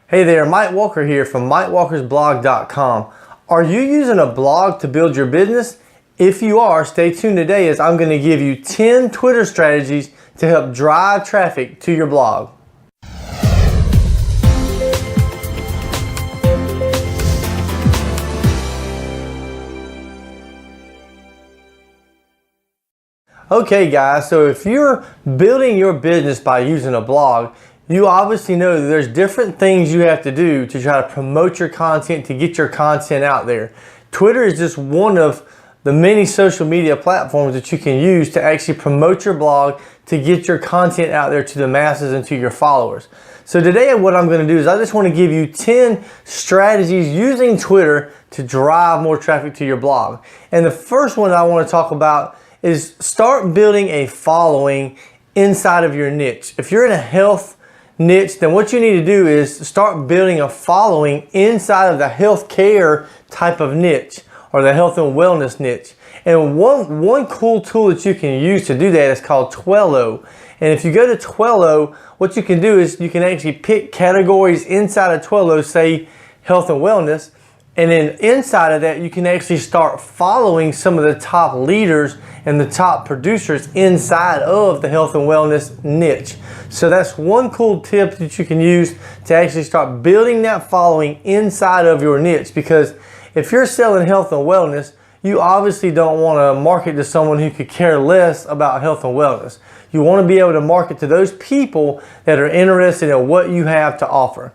Hey there, Mike Walker here from MikeWalkersBlog.com. Are you using a blog to build your business? If you are, stay tuned today as I'm going to give you 10 Twitter strategies to help drive traffic to your blog. Okay guys, so if you're building your business by using a blog, you obviously know that there's different things you have to do to try to promote your content, to get your content out there. Twitter is just one of the many social media platforms that you can use to actually promote your blog, to get your content out there to the masses and to your followers. So today what I'm going to do is I just want to give you 10 strategies using Twitter to drive more traffic to your blog. And the first one I want to talk about is start building a following inside of your niche. If you're in a health niche, then what you need to do is start building a following inside of the healthcare type of niche or the health and wellness niche. And one cool tool that you can use to do that is called Twello. And if you go to Twello, what you can do is you can actually pick categories inside of Twello, say health and wellness, and then inside of that you can actually start following some of the top leaders and the top producers inside of the health and wellness niche. So that's one cool tip that you can use to actually start building that following inside of your niche, because if you're selling health and wellness, you obviously don't want to market to someone who could care less about health and wellness. You want to be able to market to those people that are interested in what you have to offer.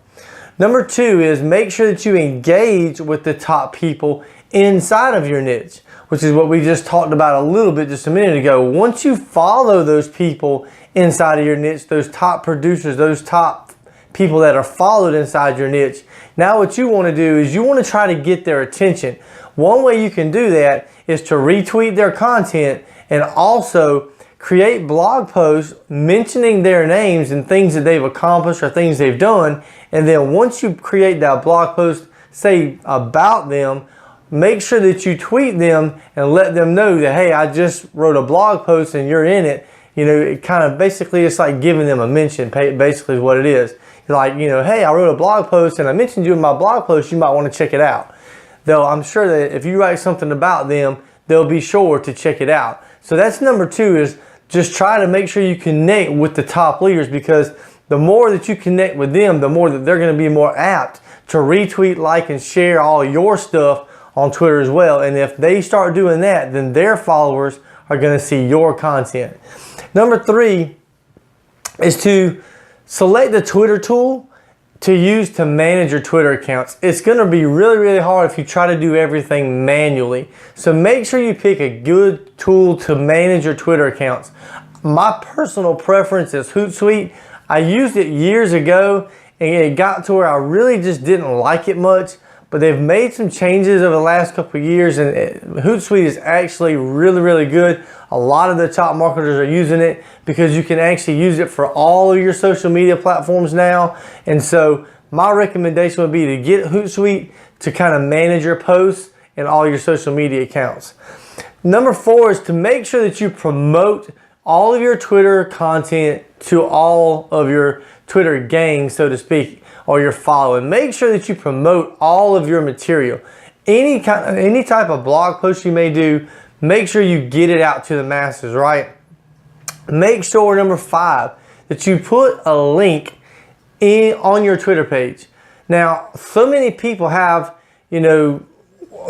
Number two is make sure that you engage with the top people inside of your niche, which is what we just talked about a little bit just a minute ago. Once you follow those people inside of your niche, those top producers, those top people that are followed inside your niche, now what you want to do is you want to try to get their attention. One way you can do that is to retweet their content and also create blog posts mentioning their names and things that they've accomplished or things they've done. And then once you create that blog post, say about them, make sure that you tweet them and let them know that, hey, I just wrote a blog post and you're in it. You know, it kind of basically it's like giving them a mention, basically is what it is. Like, you know, hey, I wrote a blog post and I mentioned you in my blog post, you might want to check it out. Though I'm sure that if you write something about them, they'll be sure to check it out. So that's number two, is just try to make sure you connect with the top leaders, because the more that you connect with them, the more that they're going to be more apt to retweet, like, and share all your stuff on Twitter as well. And if they start doing that, then their followers are going to see your content. Number three is to select the Twitter tool to use to manage your Twitter accounts. It's going to be really, really hard if you try to do everything manually. So make sure you pick a good tool to manage your Twitter accounts. My personal preference is Hootsuite. I used it years ago and it got to where I really just didn't like it much, but they've made some changes over the last couple of years, and Hootsuite is actually really, really good. A lot of the top marketers are using it because you can actually use it for all of your social media platforms now. And so my recommendation would be to get Hootsuite to kind of manage your posts and all your social media accounts. Number four is to make sure that you promote all of your Twitter content to all of your Twitter gang, so to speak, or your following. Make sure that you promote all of your material. Any type of blog post you may do, make sure you get it out to the masses, right? Make sure, number five, that you put a link on your Twitter page. Now, so many people have, you know,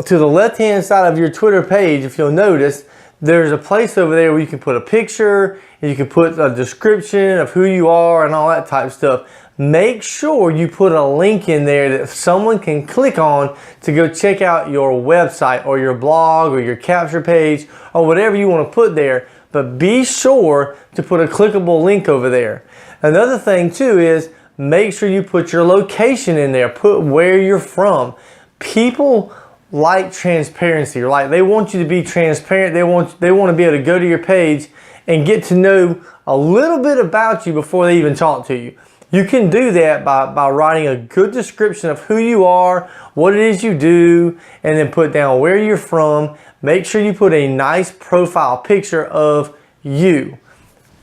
to the left-hand side of your Twitter page, if you'll notice, there's a place over there where you can put a picture, and you can put a description of who you are and all that type of stuff. Make sure you put a link in there that someone can click on to go check out your website or your blog or your capture page or whatever you want to put there. But be sure to put a clickable link over there. Another thing too is make sure you put your location in there. Put where you're from. People like transparency. Like, they want you to be transparent. They want to be able to go to your page and get to know a little bit about you before they even talk to you. You can do that by writing a good description of who you are, what it is you do, and then put down where you're from. Make sure you put a nice profile picture of you.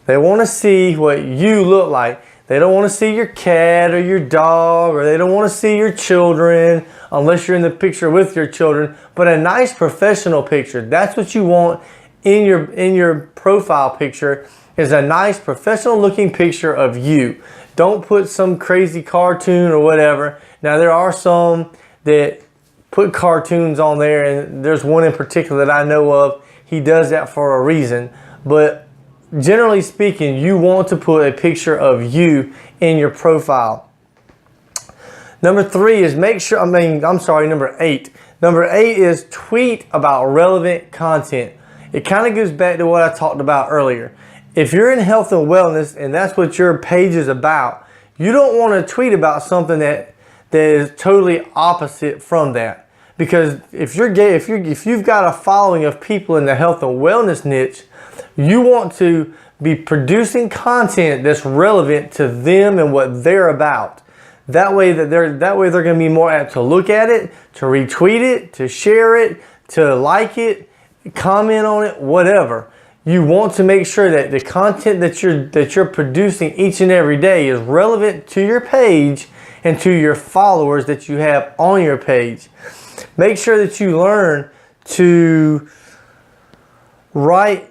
They want to see what you look like. They don't want to see your cat or your dog, or they don't want to see your children unless you're in the picture with your children. But a nice professional picture, that's what you want in your profile picture, is a nice professional looking picture of you. Don't put some crazy cartoon or whatever. Now there are some that put cartoons on there, and there's one in particular that I know of. He does that for a reason, but generally speaking, you want to put a picture of you in your profile. Number 8. Number 8 is tweet about relevant content. It kind of goes back to what I talked about earlier. If you're in health and wellness and that's what your page is about, you don't want to tweet about something that is totally opposite from that. Because if you've got a following of people in the health and wellness niche, you want to be producing content that's relevant to them and what they're about. That way they're going to be more apt to look at it, to retweet it, to share it, to like it, comment on it, whatever. You want to make sure that the content that you're producing each and every day is relevant to your page and to your followers that you have on your page. Make sure that you learn to write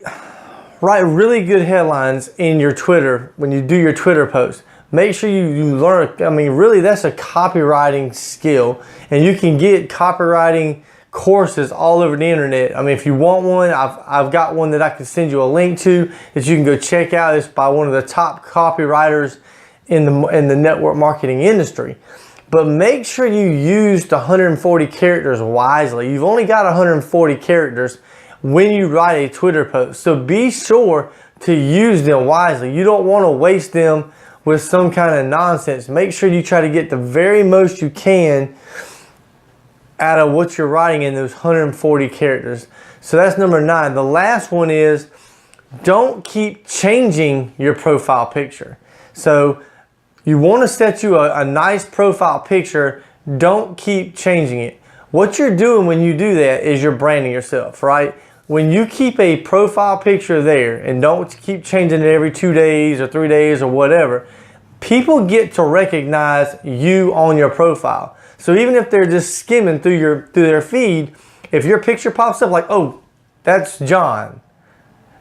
really good headlines in your Twitter when you do your Twitter posts. Make sure you learn, really that's a copywriting skill, and you can get copywriting courses all over the internet. If you want one, I've got one that I can send you a link to that you can go check out. It's by one of the top copywriters in the network marketing industry. But make sure you use the 140 characters wisely. You've only got 140 characters when you write a Twitter post, so be sure to use them wisely. You don't want to waste them with some kind of nonsense. Make sure you try to get the very most you can out of what you're writing in those 140 characters. So that's number 9. The last one is, don't keep changing your profile picture. So you want to set you a nice profile picture. Don't keep changing it. What you're doing when you do that is you're branding yourself, right? When you keep a profile picture there and don't keep changing it every 2 days or 3 days or whatever, people get to recognize you on your profile. So even if they're just skimming through their feed, if your picture pops up like, oh, that's John,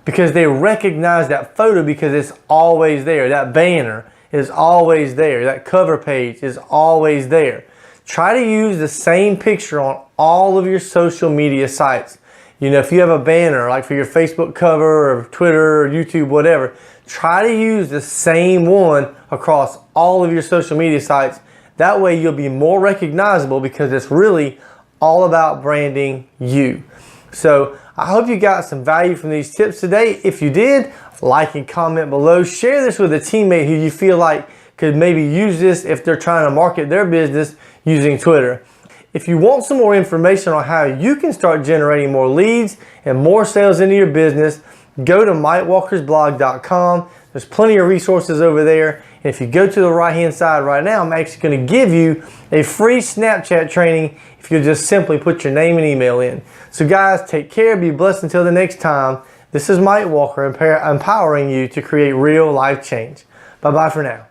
because they recognize that photo because it's always there. That banner is always there. That cover page is always there. Try to use the same picture on all of your social media sites. If you have a banner like for your Facebook cover or Twitter or YouTube, whatever, try to use the same one across all of your social media sites. That way you'll be more recognizable because it's really all about branding you. So I hope you got some value from these tips today. If you did, like and comment below. Share this with a teammate who you feel like could maybe use this if they're trying to market their business using Twitter. If you want some more information on how you can start generating more leads and more sales into your business, go to MikeWalkersBlog.com. There's plenty of resources over there. And if you go to the right-hand side right now, I'm actually going to give you a free Snapchat training if you just simply put your name and email in. So guys, take care. Be blessed until the next time. This is Mike Walker, empowering you to create real life change. Bye-bye for now.